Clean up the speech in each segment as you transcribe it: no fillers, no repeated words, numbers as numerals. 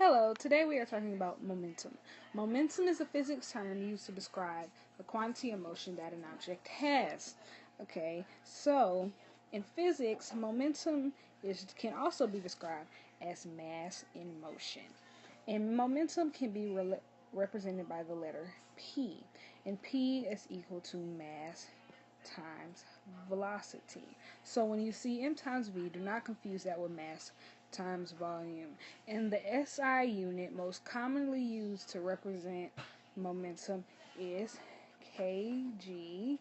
Hello, today we are talking about momentum. Momentum is a physics term used to describe the quantity of motion that an object has. Okay, so in physics, can also be described as mass in motion. And momentum can be represented by the letter P. And P is equal to mass times velocity. So when you see m times v, do not confuse that with mass times volume. And the SI unit most commonly used to represent momentum is kg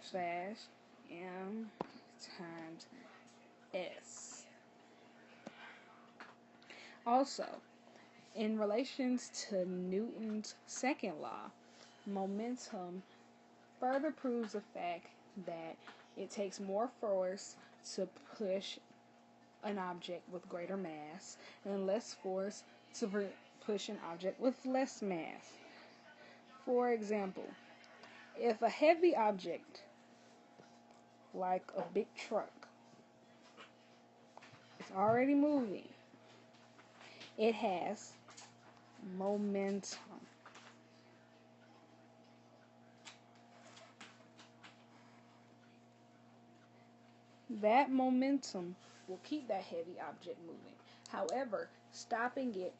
slash m times s. Also, in relations to Newton's second law, momentum further proves the fact that it takes more force to push an object with greater mass and less force to push an object with less mass. For example, if a heavy object like a big truck is already moving, it has momentum. That momentum will keep that heavy object moving. However, stopping it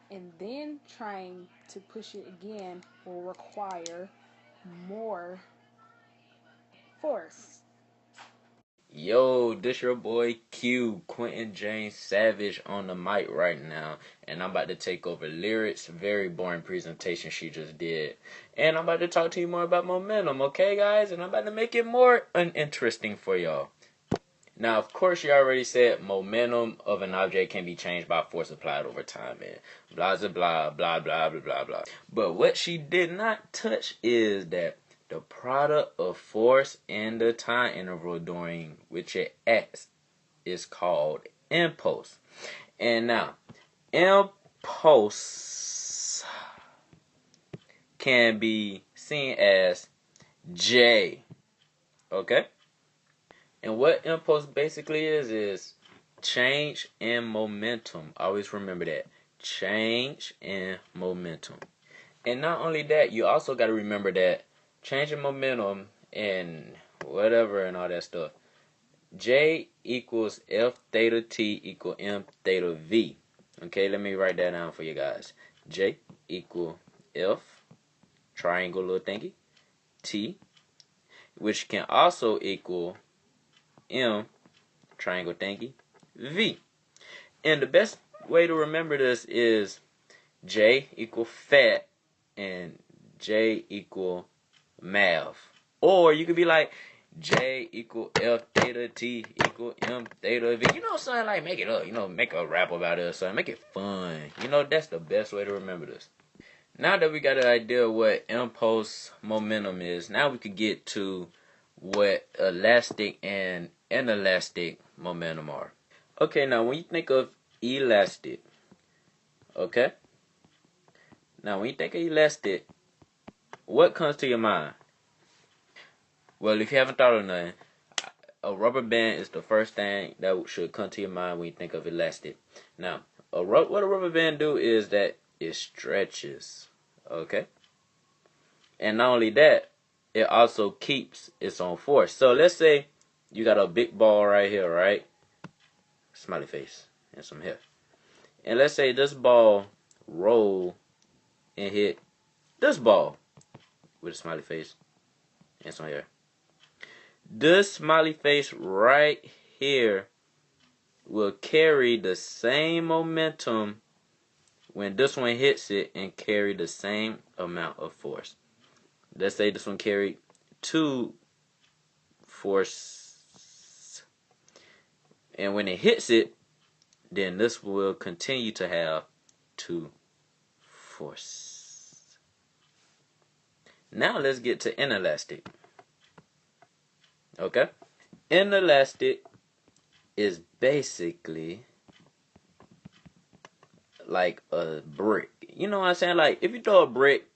and then trying to push it again will require more force. Yo, this your boy Q, Quentin James Savage on the mic right now, and I'm about to take over lyrics. Very boring presentation she just did, and I'm about to talk to you more about momentum, okay, guys? And I'm about to make it more uninteresting for y'all. Now, of course, you already said momentum of an object can be changed by force applied over time, and blah blah blah blah blah blah blah blah. But what she did not touch is that the product of force and the time interval during which it acts is called impulse. And now, impulse can be seen as J. Okay? And what impulse basically is change in momentum. Always remember that. Change in momentum. And not only that, you also got to remember that changing momentum and whatever and all that stuff. J equals F theta T equal M theta V. Okay, let me write that down for you guys. J equal F, triangle little thingy, T, which can also equal M, triangle thingy, V. And the best way to remember this is J equal fat and J equal math. Or you could be like J equal F theta T equal M theta V. You know, something like make it up. You know, make a rap about it or something. Make it fun. You know, that's the best way to remember this. Now that we got an idea of what impulse momentum is, now we could get to what elastic and inelastic momentum are. Okay, now when you think of elastic, okay? Now when you think of elastic, what comes to your mind? Well, if you haven't thought of nothing, a rubber band is the first thing that should come to your mind when you think of elastic. Now, what a rubber band do is that it stretches, okay? And not only that, it also keeps its own force. So let's say you got a big ball right here, right? Smiley face and some hair. And let's say this ball roll and hit this ball with a smiley face and some hair. This smiley face right here will carry the same momentum when this one hits it and carry the same amount of force. Let's say this one carried 2 force, and when it hits it, then this will continue to have 2 force. Now let's get to inelastic. Okay? Inelastic is basically like a brick. You know what I'm saying? Like, if you throw a brick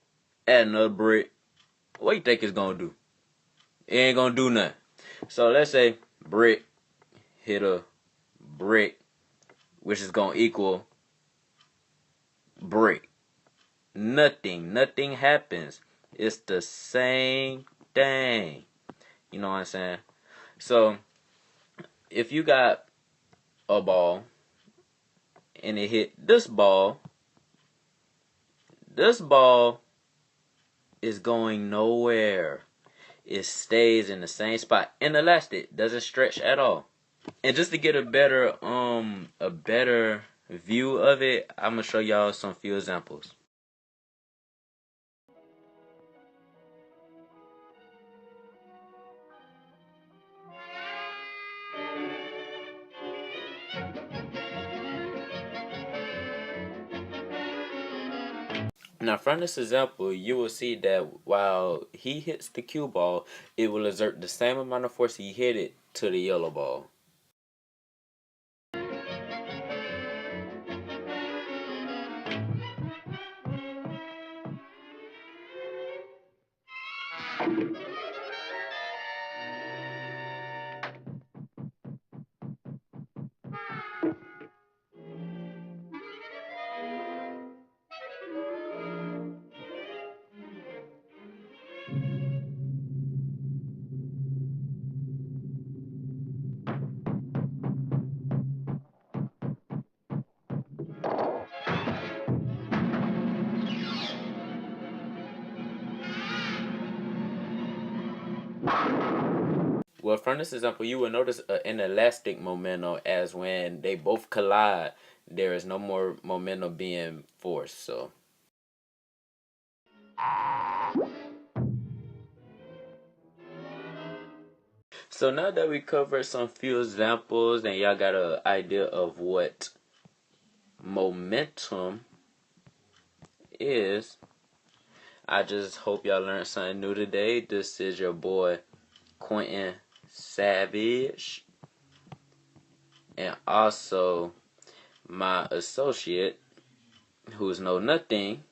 at another brick, what you think it's gonna do? It ain't gonna do nothing. So let's say brick hit a brick which is going to equal break. Nothing happens. It's the same thing. You know what I'm saying? So, if you got a ball and it hit this ball is going nowhere. It stays in the same spot. Inelastic, doesn't stretch at all. And just to get a better view of it, I'm gonna show y'all some few examples. Now, from this example, you will see that while he hits the cue ball, it will exert the same amount of force he hit it to the yellow ball. Well, from this example, you will notice an elastic momentum, as when they both collide, there is no more momentum being forced. So now that we covered some few examples and y'all got an idea of what momentum is, I just hope y'all learned something new today. This is your boy Quentin Savage, and also my associate, who's know nothing,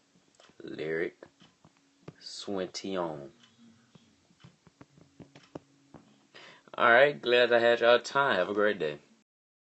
Lyric Swinton. Alright, glad I had y'all time. Have a great day.